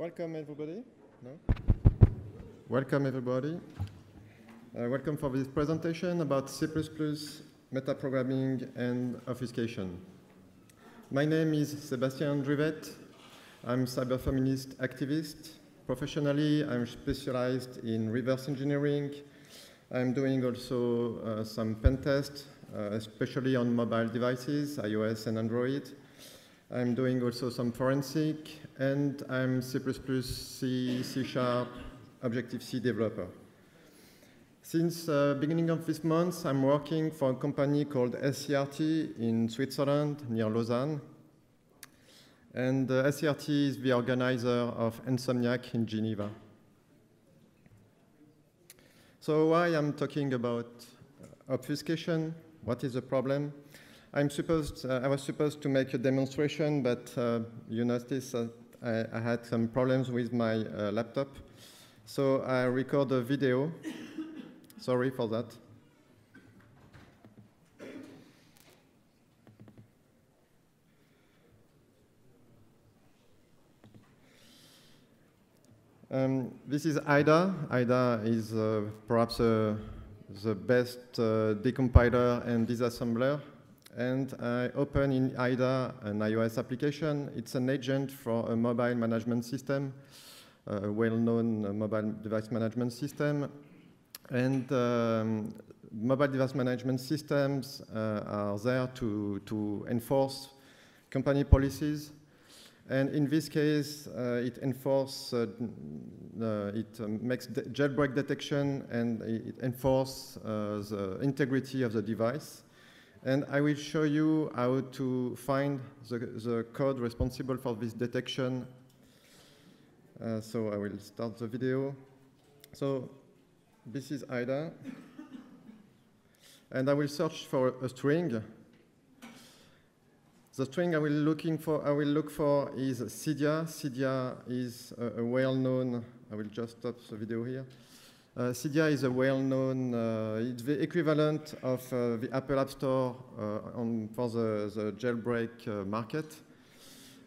Welcome everybody. No? Welcome everybody. Welcome for this presentation about C++, metaprogramming, and obfuscation. My name is Sebastien Andrivet. I'm cyberfeminist activist. Professionally, I'm specialized in reverse engineering. I'm doing also some pen tests, especially on mobile devices, iOS and Android. I'm doing also some forensic, and I'm C++, C, C#, Objective-C developer. Since the beginning of this month, I'm working for a company called SCRT in Switzerland, near Lausanne. And SCRT is the organizer of Insomniac in Geneva. So why I'm talking about obfuscation? What is the problem? I was supposed to make a demonstration, but you notice that I had some problems with my laptop. So I record a video. Sorry for that. This is IDA. IDA is perhaps the best decompiler and disassembler. And I open in IDA an iOS application. It's an agent for a mobile management system, a well-known mobile device management system. And mobile device management systems are there to enforce company policies. And in this case, it makes jailbreak detection, and it enforces the integrity of the device. And I will show you how to find the code responsible for this detection. So I will start the video. So this is IDA. And I will search for a string. The string I will look for is Cydia. Cydia is a well-known, I will just stop the video here. Cydia is a well-known, it's the equivalent of the Apple App Store for the jailbreak market.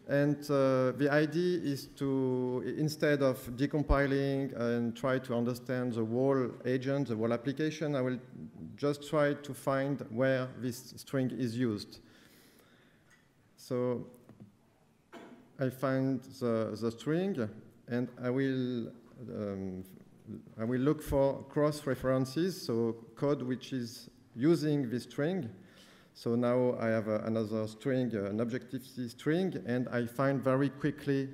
And the idea is to, instead of decompiling and try to understand the whole agent, the whole application, I will just try to find where this string is used. So I find the string, and I will look for cross-references, so code which is using this string. So now I have another string, an Objective-C string, and I find very quickly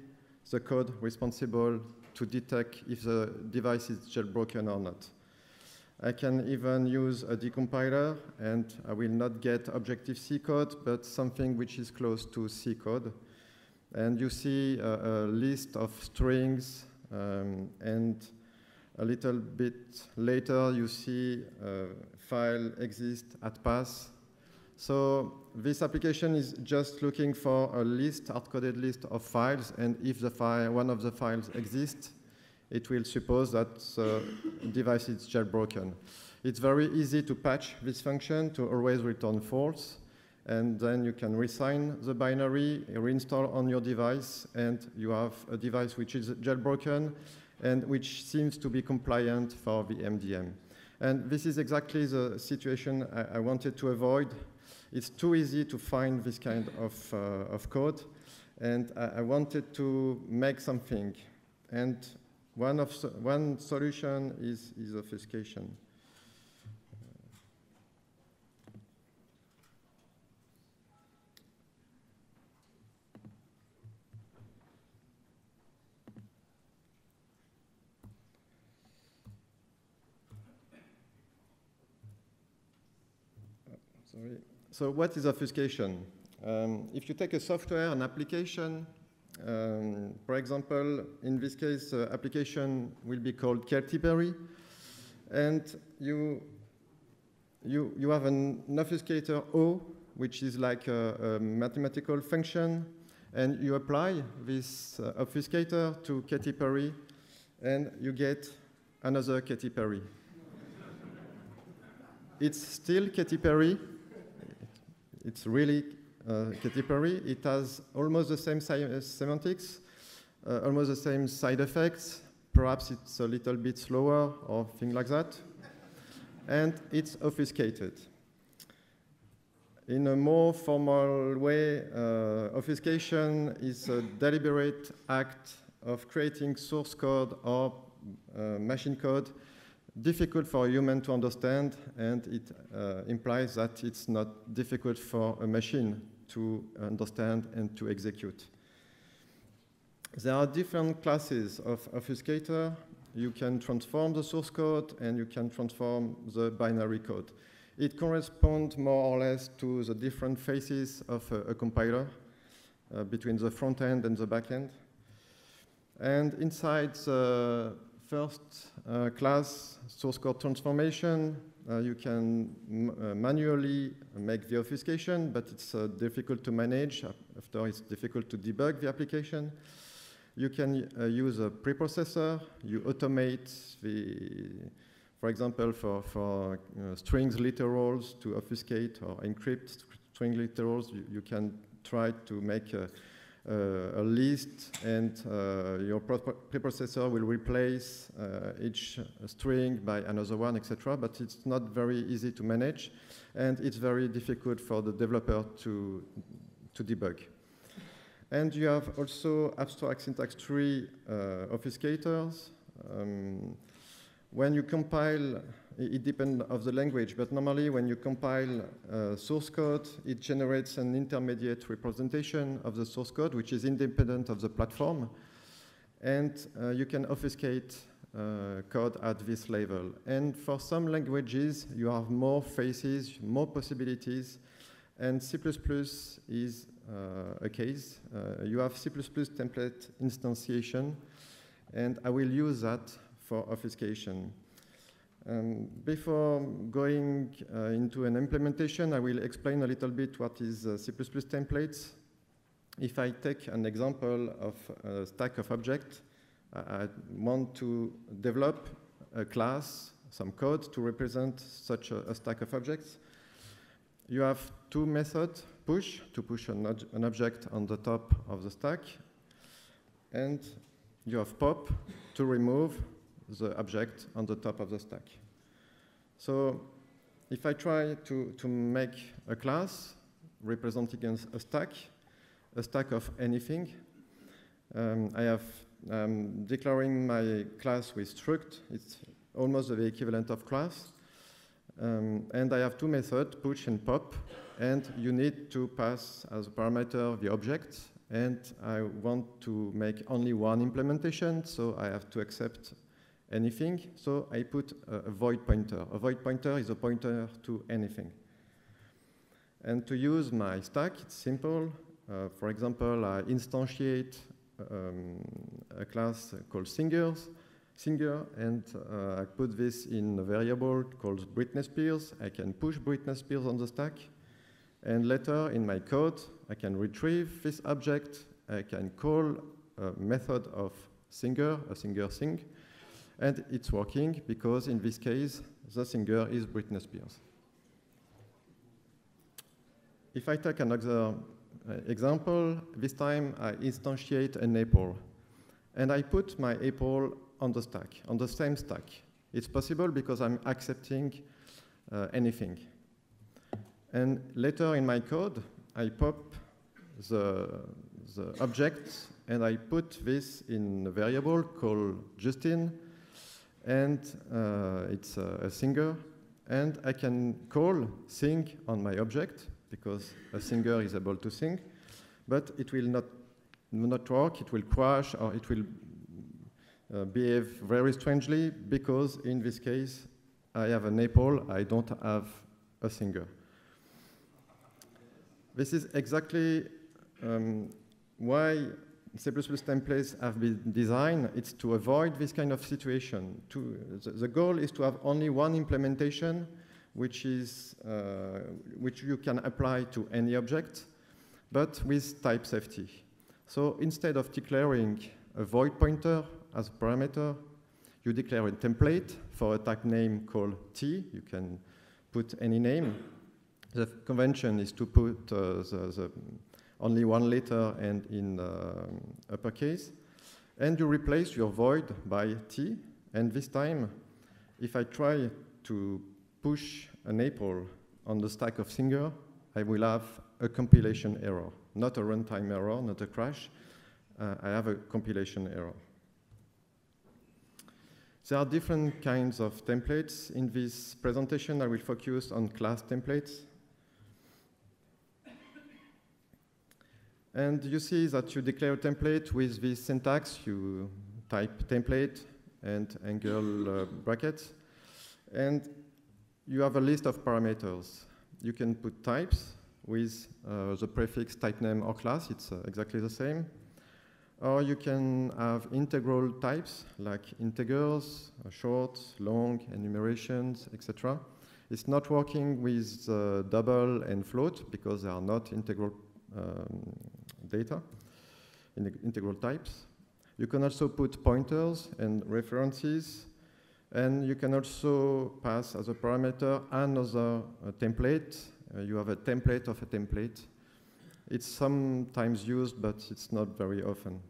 the code responsible to detect if the device is jailbroken or not. I can even use a decompiler, and I will not get Objective-C code, but something which is close to C code. And you see a list of strings, and a little bit later, you see file exists at pass. So this application is just looking for a list, hard-coded list of files, and if one of the files exists, it will suppose that the device is jailbroken. It's very easy to patch this function to always return false, and then you can reassign the binary, reinstall on your device, and you have a device which is jailbroken and which seems to be compliant for the MDM. And this is exactly the situation I wanted to avoid. It's too easy to find this kind of code, and I wanted to make something. And one solution is obfuscation. Sorry. So what is obfuscation? If you take a software, an application, for example, in this case, the application will be called Katy Perry, and you have an obfuscator O, which is like a mathematical function, and you apply this obfuscator to Katy Perry, and you get another Katy Perry. It's still Katy Perry. It's really Katy Perry. It has almost the same semantics. almost the same side effects. Perhaps it's a little bit slower or things like that. And it's obfuscated. In a more formal way, obfuscation is a deliberate act of creating source code or machine code difficult for a human to understand, and it implies that it's not difficult for a machine to understand and to execute. There are different classes of obfuscator. You can transform the source code and you can transform the binary code. It corresponds more or less to the different phases of a compiler between the front end and the back end. And inside the first class, source code transformation, you can manually make the obfuscation, but it's difficult to manage. After, it's difficult to debug the application. You can use a preprocessor. You automate for example, for strings literals to obfuscate or encrypt string literals, you can try to make a list, and your preprocessor will replace each string by another one, etc. But it's not very easy to manage, and it's very difficult for the developer to debug. And you have also abstract syntax tree obfuscators. When you compile, it depends on the language, but normally when you compile source code, it generates an intermediate representation of the source code, which is independent of the platform. And you can obfuscate code at this level. And for some languages, you have more phases, more possibilities. And C++ is a case. You have C++ template instantiation, and I will use that for obfuscation. Before going into an implementation, I will explain a little bit what is C++ templates. If I take an example of a stack of objects, I want to develop a class, some code to represent such a stack of objects. You have two methods: push, to push an object on the top of the stack, and you have pop, to remove the object on the top of the stack. So if I try to make a class representing a stack of anything, I'm declaring my class with struct. It's almost the equivalent of class. And I have two methods, push and pop, and you need to pass as a parameter the object, and I want to make only one implementation, so I have to accept anything, so I put a void pointer. A void pointer is a pointer to anything. And to use my stack, it's simple. For example, I instantiate a class called singer, and I put this in a variable called Britney Spears. I can push Britney Spears on the stack, and later in my code, I can retrieve this object. I can call a method of singer, a singer sing, and it's working because in this case, the singer is Britney Spears. If I take another example, this time I instantiate an apple, and I put my apple on the stack, on the same stack. It's possible because I'm accepting anything. And later in my code, I pop the object, and I put this in a variable called Justin, and it's a singer, and I can call sing on my object because a singer is able to sing, but it will not work, it will crash, or it will behave very strangely because in this case I have an apple, I don't have a singer. This is exactly why C++ templates have been designed. It's to avoid this kind of situation. The goal is to have only one implementation which you can apply to any object, but with type safety. So instead of declaring a void pointer as a parameter, you declare a template for a type name called T. You can put any name. The convention is to put only one letter and in uppercase. And you replace your void by T. And this time, if I try to push an apple on the stack of Singer, I will have a compilation error, not a runtime error, not a crash. I have a compilation error. There are different kinds of templates. In this presentation, I will focus on class templates. And you see that you declare a template with this syntax. You type template and angle brackets. And you have a list of parameters. You can put types with the prefix, type name, or class. It's exactly the same. Or you can have integral types, like integers, short, long, enumerations, etc. It's not working with double and float because they are not integral data, integral types. You can also put pointers and references, and you can also pass as a parameter another template. You have a template of a template. It's sometimes used, but it's not very often.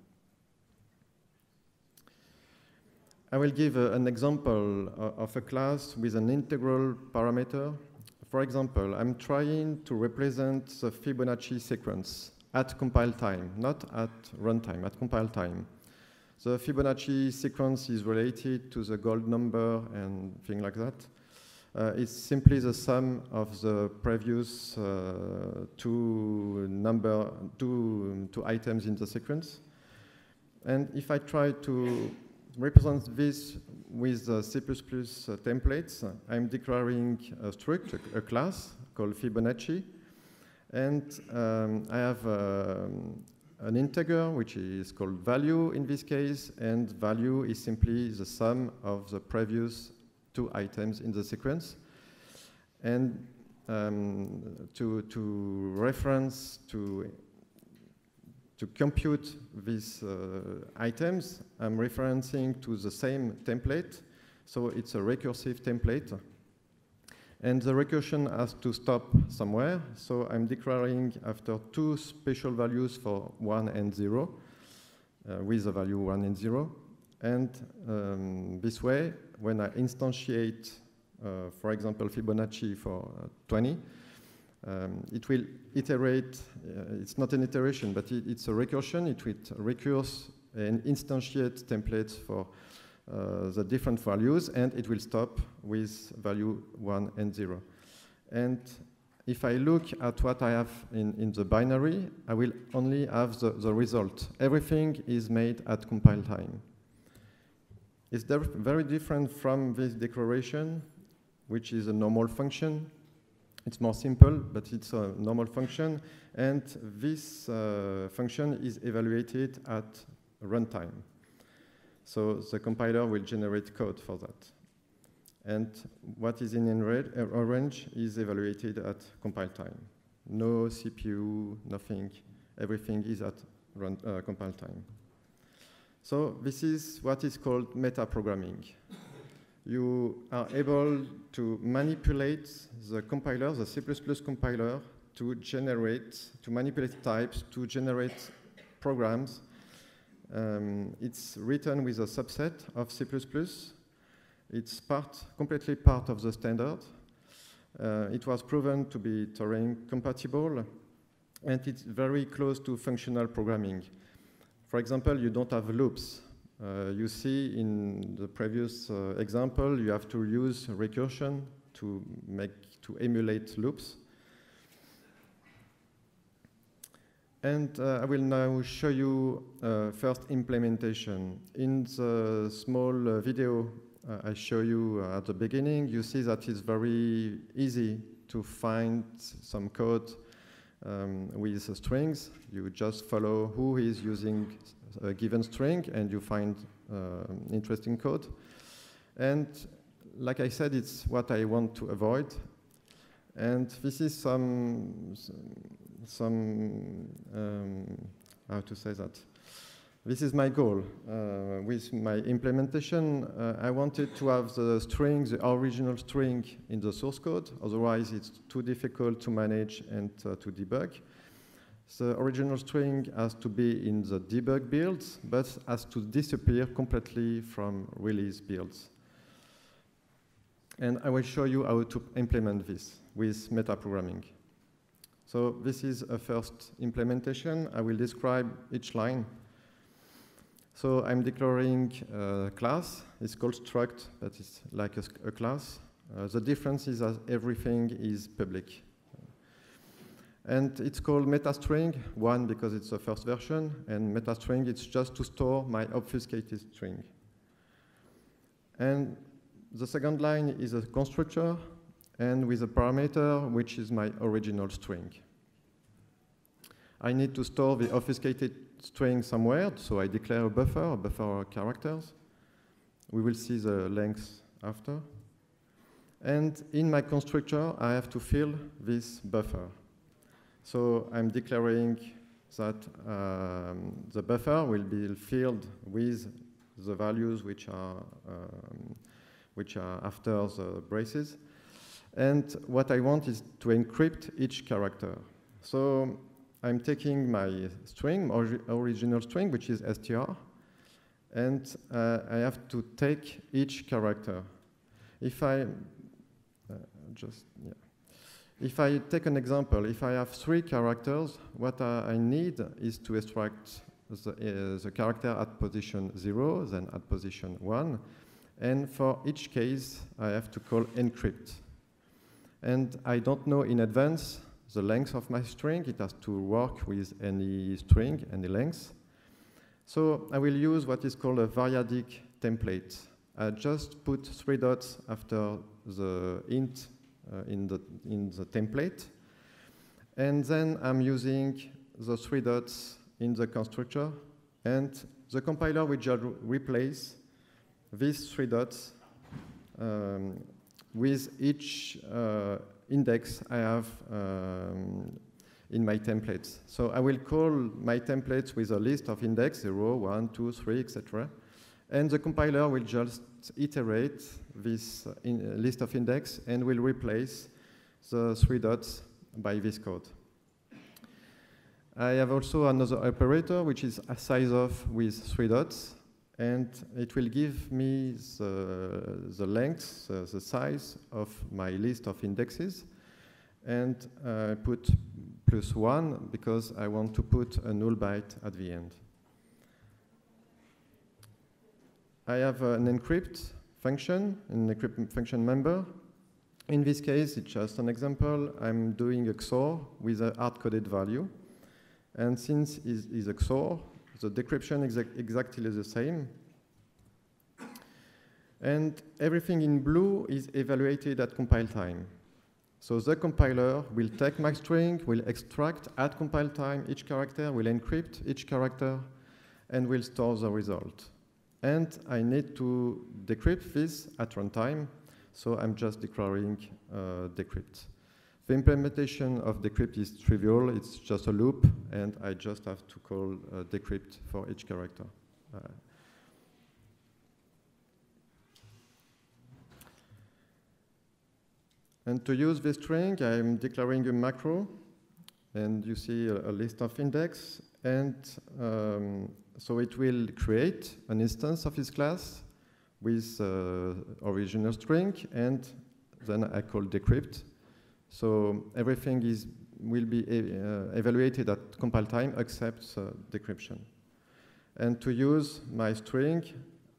I will give an example of a class with an integral parameter. For example, I'm trying to represent the Fibonacci sequence at compile time, not at runtime, at compile time. The Fibonacci sequence is related to the gold number and things like that. It's simply the sum of the previous two items in the sequence. And if I try to represent this with C++ templates, I'm declaring a struct, a class called Fibonacci. And I have an integer, which is called value in this case, and value is simply the sum of the previous two items in the sequence. And to reference, to compute these items, I'm referencing to the same template. So it's a recursive template. And the recursion has to stop somewhere. So I'm declaring after two special values for 1 and 0, with the value 1 and 0. And this way, when I instantiate, for example, Fibonacci for 20, it will iterate. It's not an iteration, but it's a recursion. It will recurse and instantiate templates for the different values, and it will stop with value 1 and 0. And if I look at what I have in the binary, I will only have the result. Everything is made at compile time. It's very different from this declaration, which is a normal function. It's more simple, but it's a normal function. And this function is evaluated at runtime. So the compiler will generate code for that. And what is in orange is evaluated at compile time. No CPU, nothing. Everything is at compile time. So this is what is called metaprogramming. You are able to manipulate the compiler, the C++ compiler, to manipulate types, to generate programs. It's written with a subset of C++. It's completely part of the standard. It was proven to be Turing compatible, and it's very close to functional programming. For example, you don't have loops. You see in the previous example, you have to use recursion to emulate loops. And I will now show you first implementation. In the small video I show you at the beginning, you see that it's very easy to find some code with strings. You just follow who is using a given string, and you find interesting code. And like I said, it's what I want to avoid. And this is how to say that? This is my goal. With my implementation, I wanted to have the string, the original string, in the source code. Otherwise, it's too difficult to manage and to debug. The original string has to be in the debug builds, but has to disappear completely from release builds. And I will show you how to implement this with metaprogramming. So this is a first implementation. I will describe each line. So I'm declaring a class. It's called struct, but it's like a class. The difference is that everything is public. And it's called metastring, one because it's the first version, and metastring, it's just to store my obfuscated string. And the second line is a constructor, and with a parameter, which is my original string. I need to store the obfuscated string somewhere, so I declare a buffer characters. We will see the length after. And in my constructor, I have to fill this buffer. So I'm declaring that the buffer will be filled with the values which are after the braces. And what I want is to encrypt each character. So I'm taking my string, original string, which is str, and I have to take each character. If I If I take an example, if I have 3 characters, what I need is to extract the character at position 0, then at position 1, and for each case, I have to call encrypt. And I don't know in advance the length of my string. It has to work with any string, any length. So I will use what is called a variadic template. I just put 3 dots after the int in the template. And then I'm using the 3 dots in the constructor. And the compiler will just replace these 3 dots with each index I have in my templates. So I will call my templates with a list of index, 0, 1, 2, 3, etc. And the compiler will just iterate this list of index and will replace the 3 dots by this code. I have also another operator, which is a size of with 3 dots, and it will give me the length, the size of my list of indexes, and I put +1 because I want to put a null byte at the end. I have an encrypt function, an encrypt function member. In this case, it's just an example. I'm doing a XOR with a hard-coded value. And since it's a XOR, the decryption is exactly the same. And everything in blue is evaluated at compile time. So the compiler will take my string, will extract at compile time each character, will encrypt each character, and will store the result. And I need to decrypt this at runtime, so I'm just declaring decrypt. The implementation of decrypt is trivial. It's just a loop, and I just have to call decrypt for each character. And to use this string, I'm declaring a macro, and you see a list of index, and so it will create an instance of this class with original string, and then I call decrypt. So everything will be evaluated at compile time except decryption. And to use my string,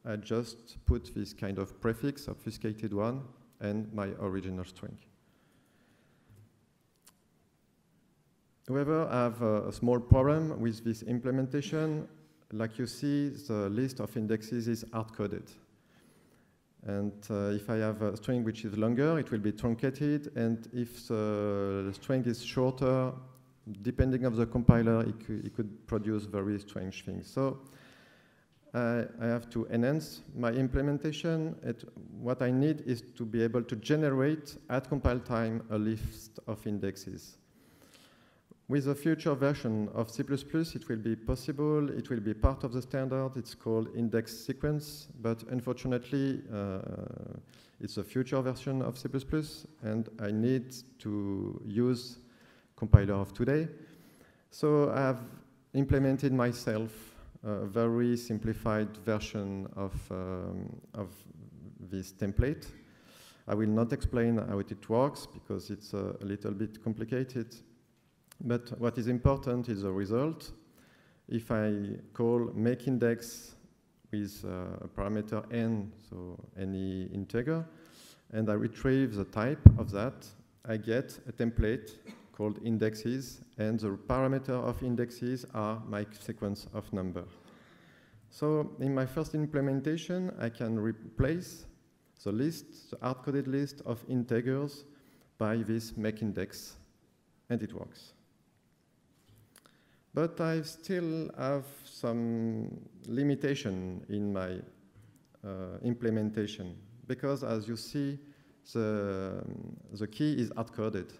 I just put this kind of prefix, obfuscated one, and my original string. However, I have a small problem with this implementation. Like you see, the list of indexes is hard-coded. And if I have a string which is longer, it will be truncated. And if the string is shorter, depending on the compiler, it could produce very strange things. So I have to enhance my implementation. What I need is to be able to generate at compile time a list of indexes. With a future version of C++, it will be possible. It will be part of the standard. It's called index sequence, but unfortunately, it's a future version of C++, and I need to use compiler of today. So I have implemented myself a very simplified version of this template. I will not explain how it works because it's a little bit complicated. But what is important is the result. If I call makeIndex with a parameter n, so any integer, and I retrieve the type of that, I get a template called indexes, and the parameter of indexes are my sequence of number. So in my first implementation, I can replace the list, the hard-coded list of integers by this makeIndex, and it works. But I still have some limitation in my implementation, because as you see, the key is hard-coded.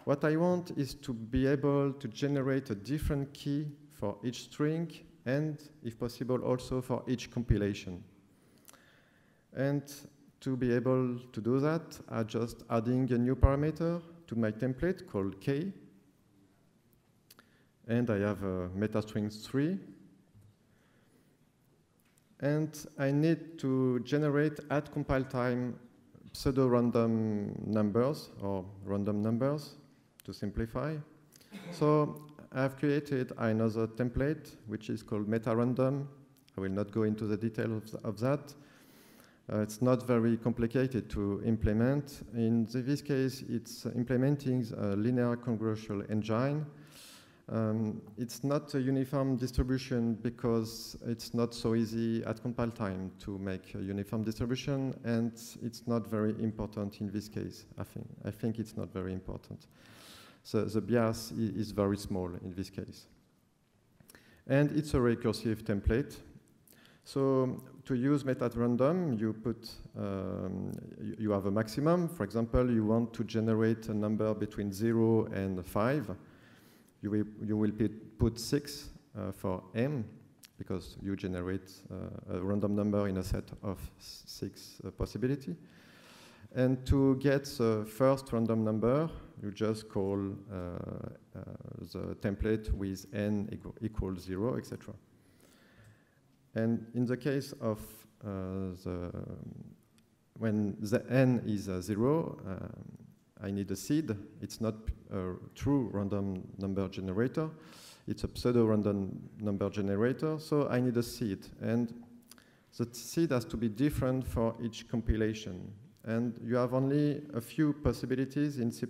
What I want is to be able to generate a different key for each string and, if possible, also for each compilation. And to be able to do that, I'm just adding a new parameter to my template called k. And I have a metastrings3. And I need to generate at compile time pseudo-random numbers, or random numbers, to simplify. So I've created another template, which is called metarandom. I will not go into the details of that. It's not very complicated to implement. In this case, it's implementing a linear congruential engine. It's not a uniform distribution because it's not so easy at compile time to make a uniform distribution, and it's not very important in this case. I think it's not very important. So the bias is very small in this case. And it's a recursive template. So to use metarandom, you put, you have a maximum. For example, you want to generate a number between 0 and 5. You will put 6 for m, because you generate a random number in a set of 6 possibility. And to get the first random number, you just call the template with n equals 0, etc. And in the case of when the n is 0, I need a seed. It's not a true random number generator. It's a pseudo-random number generator, so I need a seed. And the seed has to be different for each compilation. And you have only a few possibilities in C++.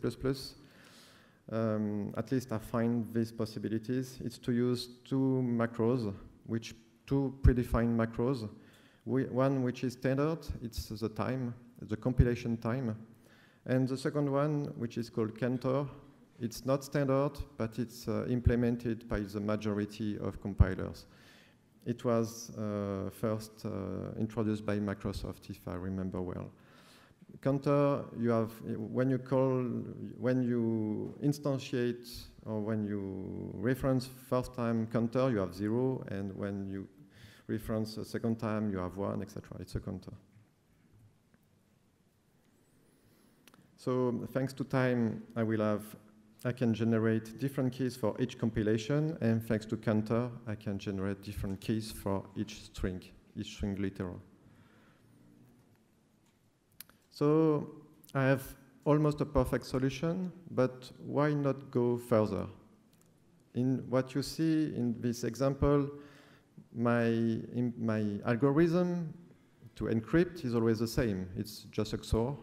At least I find these possibilities. It's to use two macros, two predefined macros. One which is standard, it's the time, the compilation time. And the second one, which is called counter, it's not standard, but it's implemented by the majority of compilers. It was first introduced by Microsoft, if I remember well. Counter, you have, when you instantiate or when you reference first time counter, you have 0, and when you reference a second time, you have 1, etc. It's a counter. So thanks to time, I can generate different keys for each compilation, and thanks to counter, I can generate different keys for each string literal. So I have almost a perfect solution, but why not go further? In what you see in this example, my algorithm to encrypt is always the same. It's just XOR.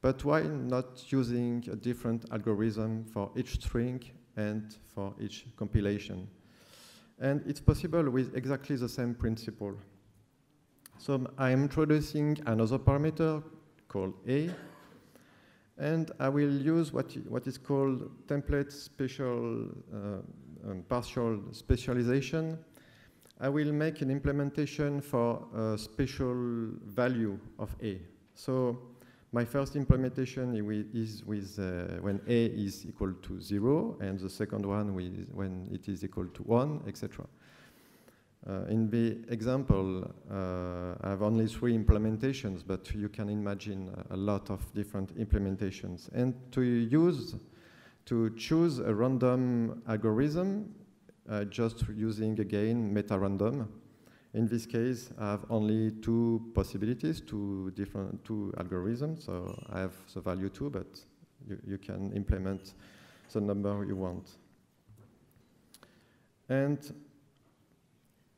But why not using a different algorithm for each string and for each compilation? And it's possible with exactly the same principle. So I'm introducing another parameter called A, and I will use what is called template partial specialization. I will make an implementation for a special value of A. So my first implementation is with when A is equal to 0, and the second one when it is equal to 1, etc. In the example, I have only 3 implementations, but you can imagine a lot of different implementations. And to use to choose a random algorithm, just using, again, meta-random. In this case, I have only two possibilities, two algorithms. So I have the value 2, but you can implement the number you want. And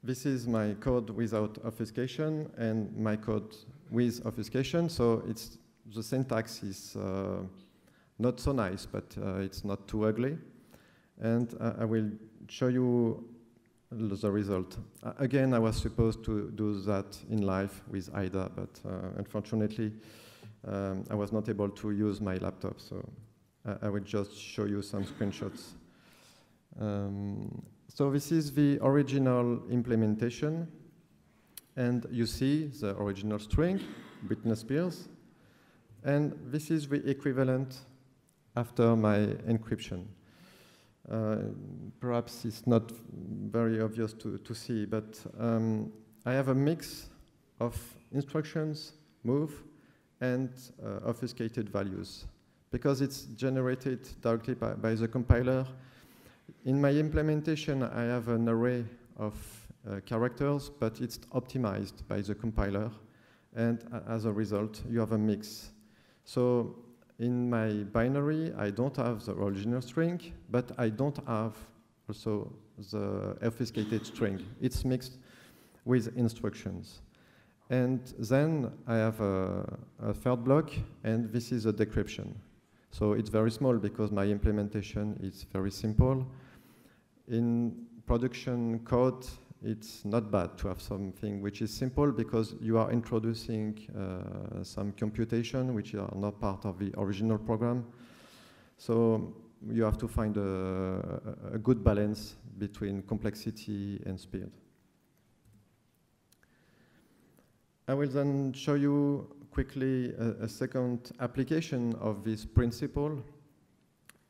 this is my code without obfuscation and my code with obfuscation. So the syntax is not so nice, but it's not too ugly. And I will show you the result. Again, I was supposed to do that in live with IDA, but unfortunately, I was not able to use my laptop, so I will just show you some screenshots. So this is the original implementation, and you see the original string, Britney Spears, and this is the equivalent after my encryption. Perhaps it's not very obvious to see, but I have a mix of instructions, move, and obfuscated values. Because it's generated directly by the compiler, in my implementation, I have an array of characters, but it's optimized by the compiler, and as a result, you have a mix. So in my binary, I don't have the original string, but I don't have also the obfuscated string. It's mixed with instructions. And then I have a third block, and this is a decryption. So it's very small because my implementation is very simple. In production code, it's not bad to have something which is simple because you are introducing some computation which are not part of the original program. So you have to find a good balance between complexity and speed. I will then show you quickly a second application of this principle.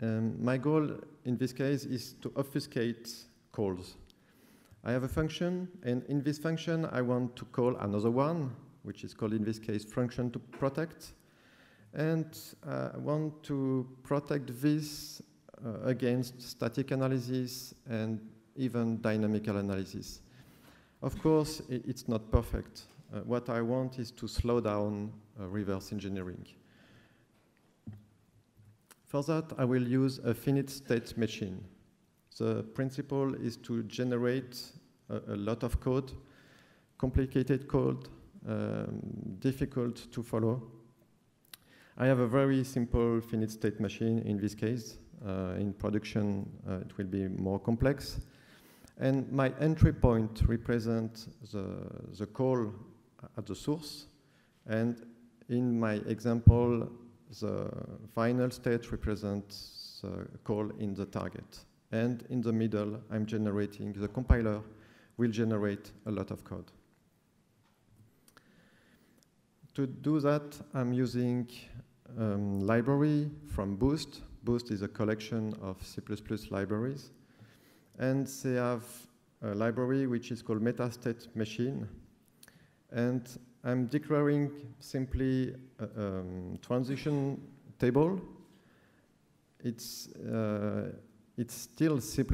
My goal in this case is to obfuscate calls. I have a function, and in this function, I want to call another one, which is called in this case function to protect. And I want to protect this against static analysis and even dynamical analysis. Of course, it's not perfect. What I want is to slow down reverse engineering. For that, I will use a finite state machine. The principle is to generate a lot of code, complicated code, difficult to follow. I have a very simple finite state machine in this case. In production, it will be more complex. And my entry point represents the call at the source. And in my example, the final state represents the call in the target. And in the middle, I'm generating, the compiler will generate a lot of code. To do that, I'm using library from Boost. Boost is a collection of C++ libraries. And they have a library which is called metastate machine. And I'm declaring simply a transition table. It's still C++,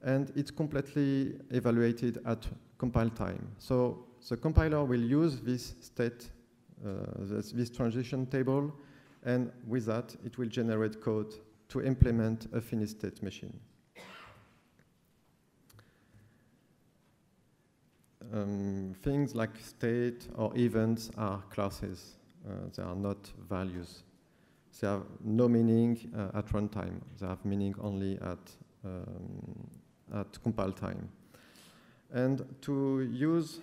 and it's completely evaluated at compile time. So the compiler will use this state, this transition table, and with that, it will generate code to implement a finite state machine. Things like state or events are classes. They are not values. They have no meaning at runtime. They have meaning only at compile time. And to use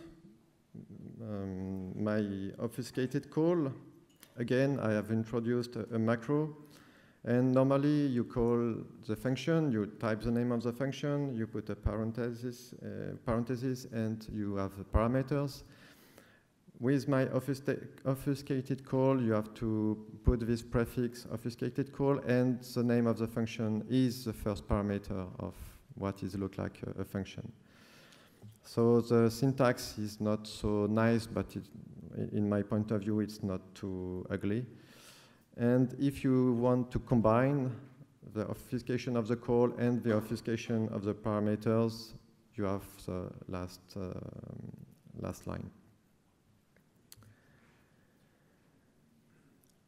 my obfuscated call, again, I have introduced a macro. And normally, you call the function, you type the name of the function, you put a parenthesis, and you have the parameters. With my obfuscated call, you have to put this prefix obfuscated call, and the name of the function is the first parameter of what is look like a function. So the syntax is not so nice, but in my point of view, it's not too ugly. And if you want to combine the obfuscation of the call and the obfuscation of the parameters, you have the last line.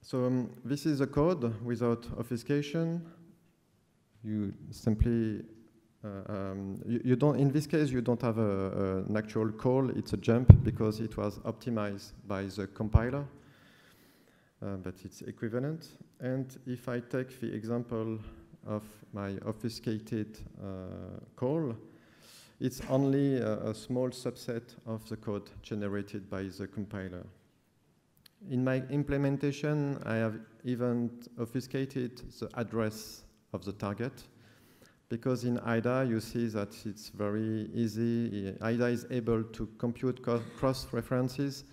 So this is the code without obfuscation. You simply, you don't, in this case, you don't have an actual call, it's a jump because it was optimized by the compiler, but it's equivalent. And if I take the example of my obfuscated call, it's only a small subset of the code generated by the compiler. In my implementation, I have even obfuscated the address of the target, because in IDA you see that it's very easy. IDA is able to compute cross-references.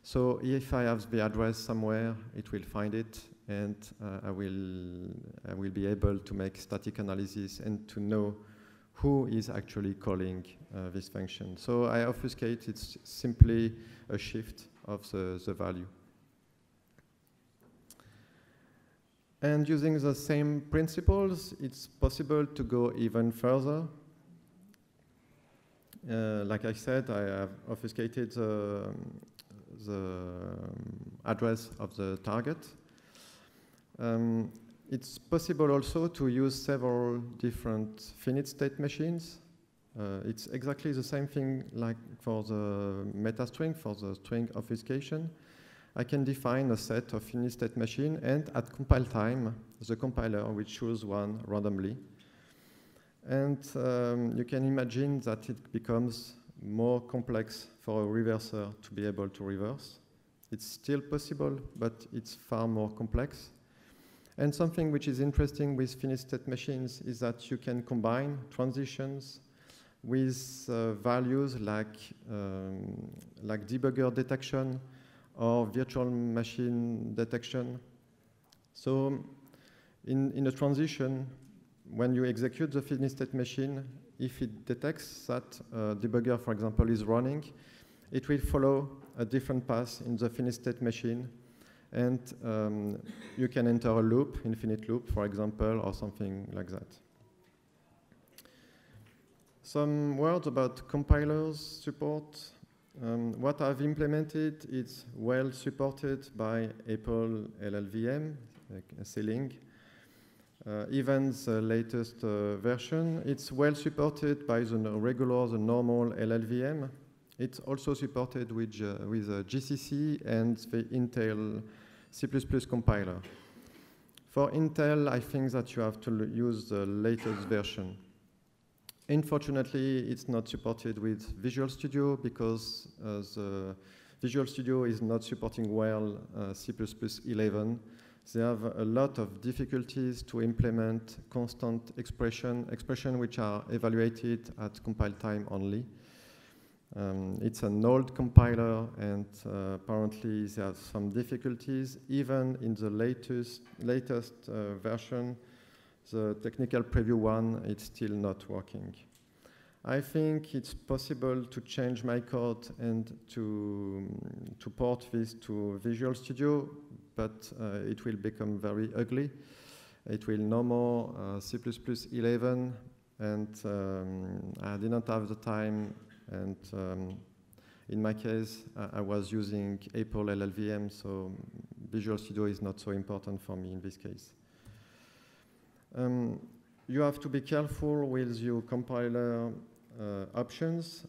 So if I have the address somewhere, it will find it, and I will be able to make static analysis and to know who is actually calling this function. So I obfuscate, it's simply a shift of the value. And using the same principles, it's possible to go even further. Like I said, I have obfuscated the address of the target. It's possible also to use several different finite state machines. It's exactly the same thing like for the metastring, for the string obfuscation. I can define a set of finite state machine, and at compile time, the compiler will choose one randomly. And you can imagine that it becomes more complex for a reverser to be able to reverse. It's still possible, but it's far more complex. And something which is interesting with finite state machines is that you can combine transitions with values like debugger detection or virtual machine detection. So in a transition, when you execute the finite state machine, if it detects that debugger, for example, is running, it will follow a different path in the finite state machine. And you can enter a loop, infinite loop, for example, or something like that. Some words about compilers support. What I've implemented is well supported by Apple LLVM, like C-Link. Even the latest version, it's well supported by the normal LLVM. It's also supported with GCC and the Intel C++ compiler. For Intel, I think that you have to use the latest version. Unfortunately, it's not supported with Visual Studio because the Visual Studio is not supporting well C++11. They have a lot of difficulties to implement constant expression which are evaluated at compile time only. It's an old compiler, and apparently there are some difficulties. Even in the latest version, the technical preview one, it's still not working. I think it's possible to change my code and to port this to Visual Studio, but it will become very ugly. It will no more C++11, and I didn't have the time. And in my case, I was using Apple LLVM, so Visual Studio is not so important for me in this case. You have to be careful with your compiler options,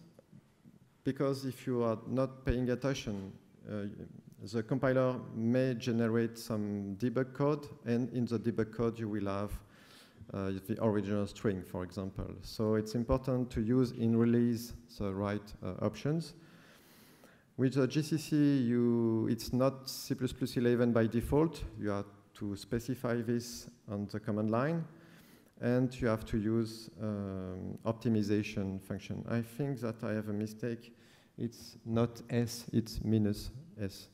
because if you are not paying attention, the compiler may generate some debug code, and in the debug code you will have the original string, for example. So it's important to use in release the right options. With the GCC, it's not C++11 by default. You have to specify this on the command line, and you have to use optimization function. I think that I have a mistake. It's not S, it's -S.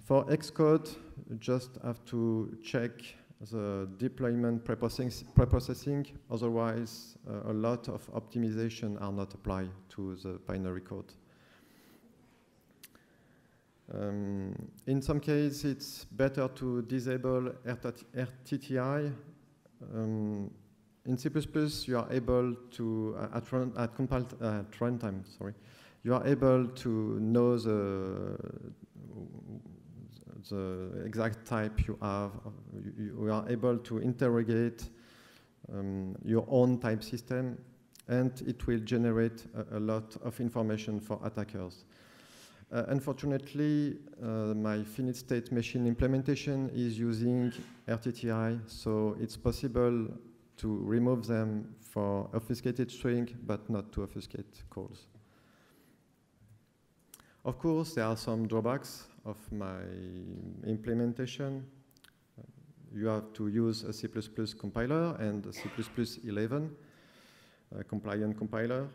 For Xcode, you just have to check the deployment preprocessing. Otherwise, a lot of optimization are not applied to the binary code. In some cases, it's better to disable RTTI. In C++, you are able to, at runtime, you are able to know the exact type you have. You are able to interrogate your own type system, and it will generate a lot of information for attackers. Unfortunately, my finite state machine implementation is using RTTI, so it's possible to remove them for obfuscated string, but not to obfuscate calls. Of course, there are some drawbacks of my implementation. You have to use a C++ compiler and a C++11 compliant compiler.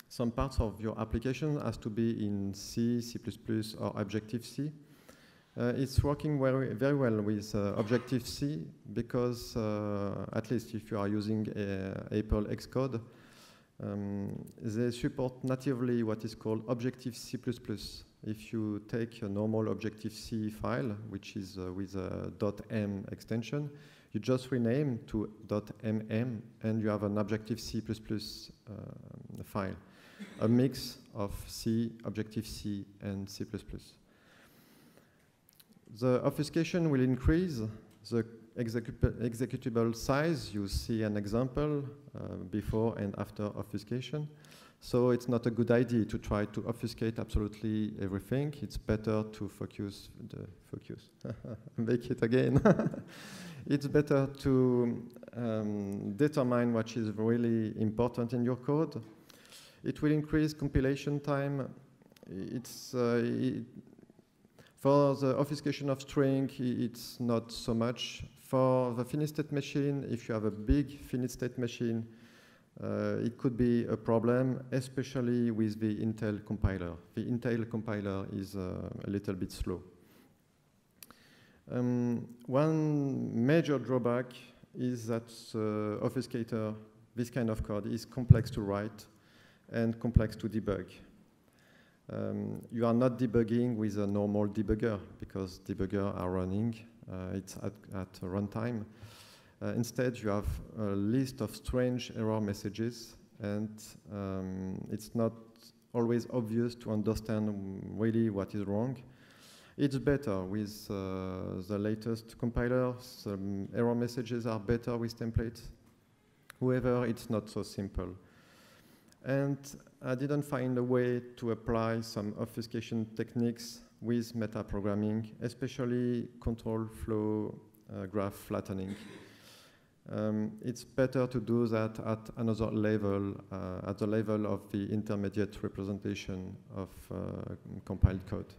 Some parts of your application has to be in C, C++, or Objective-C. It's working very well with Objective-C because, at least if you are using Apple Xcode, they support natively what is called Objective-C++. If you take a normal Objective-C file, which is with a .m extension, you just rename to .mm, and you have an Objective-C++ file, a mix of C, Objective-C, and C++. The obfuscation will increase the executable size. You see an example before and after obfuscation. So it's not a good idea to try to obfuscate absolutely everything. It's better to make it again. It's better to determine what is really important in your code. It will increase compilation time. For the obfuscation of string, it's not so much. For the finite state machine, if you have a big finite state machine, it could be a problem, especially with the Intel compiler. The Intel compiler is a little bit slow. One major drawback is that the obfuscator, this kind of code, is complex to write and complex to debug. You are not debugging with a normal debugger because debuggers are running. It's at runtime. Instead, you have a list of strange error messages, and it's not always obvious to understand really what is wrong. It's better with the latest compilers. Error messages are better with templates. However, it's not so simple. And I didn't find a way to apply some obfuscation techniques with metaprogramming, especially control flow graph flattening. It's better to do that at another level, at the level of the intermediate representation of compiled code.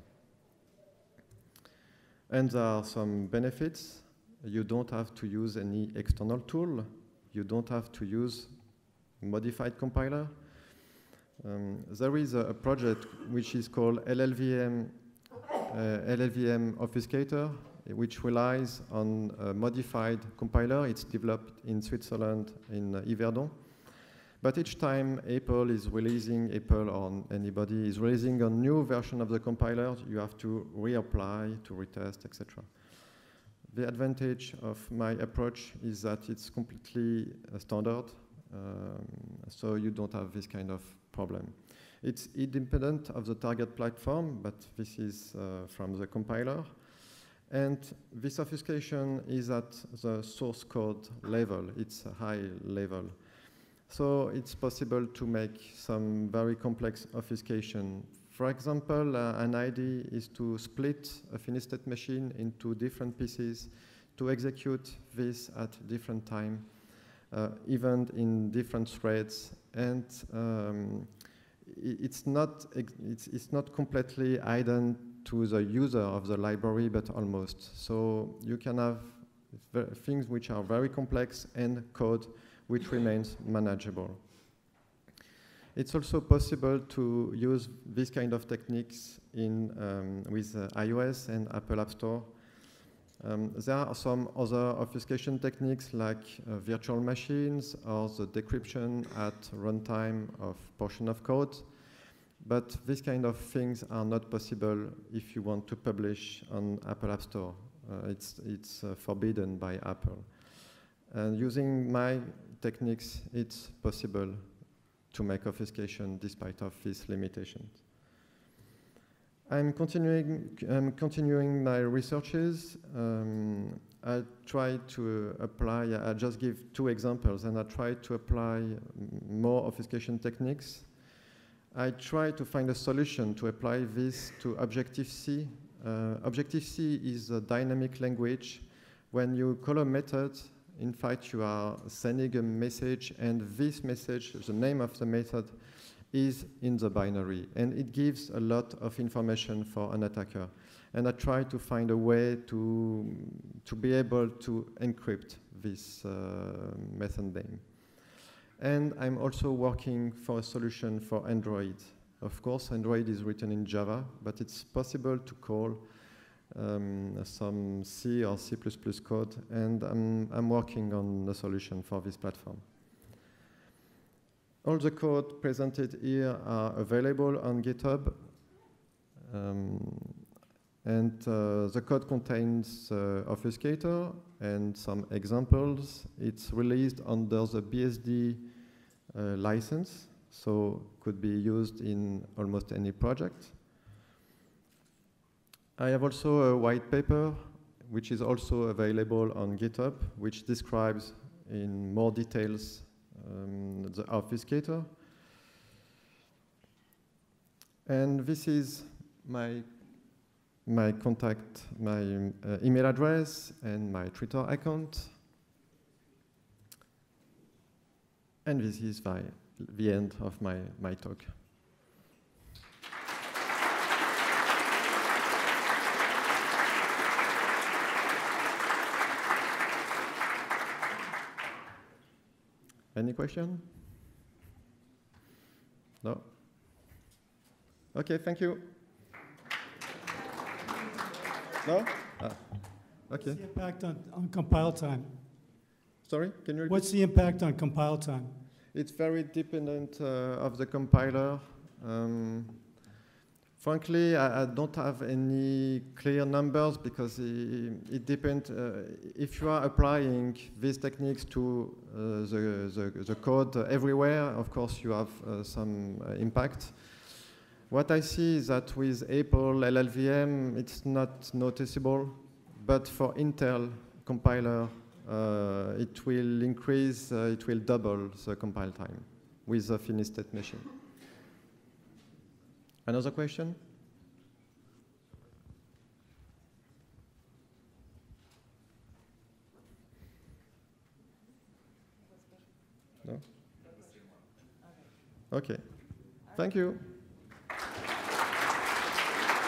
And there are some benefits. You don't have to use any external tool. You don't have to use modified compiler. There is a project which is called LLVM obfuscator, which relies on a modified compiler. It's developed in Switzerland, in Yverdon. But each time Apple is releasing, Apple or anybody is releasing a new version of the compiler, you have to reapply, to retest, etc. The advantage of my approach is that it's completely standard, so you don't have this kind of problem. It's independent of the target platform, but this is from the compiler. And this obfuscation is at the source code level. It's a high level. So it's possible to make some very complex obfuscation. For example, an idea is to split a finite state machine into different pieces, to execute this at different time, even in different threads. And it's not completely hidden to the user of the library, but almost. So you can have things which are very complex and code which remains manageable. It's also possible to use this kind of techniques with iOS and Apple App Store. There are some other obfuscation techniques like virtual machines or the decryption at runtime of portion of code. But these kind of things are not possible if you want to publish on Apple App Store. It's forbidden by Apple. And using my techniques, it's possible to make obfuscation despite of these limitations. I'm continuing my researches. I try to apply, I just give 2 examples, and I try to apply more obfuscation techniques. I try to find a solution to apply this to Objective-C. Objective-C is a dynamic language. When you call a method, in fact, you are sending a message, and this message, the name of the method, is in the binary, and it gives a lot of information for an attacker. And I try to find a way to be able to encrypt this method name. And I'm also working for a solution for Android. Of course, Android is written in Java, but it's possible to call some C or C++ code, and I'm working on a solution for this platform. All the code presented here are available on GitHub. And the code contains obfuscator and some examples. It's released under the BSD license, so could be used in almost any project. I have also a white paper, which is also available on GitHub, which describes in more details the obfuscator. And this is my contact, my email address, and my Twitter account. And this is the end of my talk. Any question? No? Okay, thank you. No? Ah, okay. What's the impact on compile time? Sorry, can you repeat? What's the impact on compile time? It's very dependent of the compiler. Frankly, I don't have any clear numbers because it depends. If you are applying these techniques to the code everywhere, of course you have some impact. What I see is that with Apple LLVM, it's not noticeable, but for Intel compiler, it will increase, it will double the compile time with a finished state machine. Another question? No? Okay. Thank you.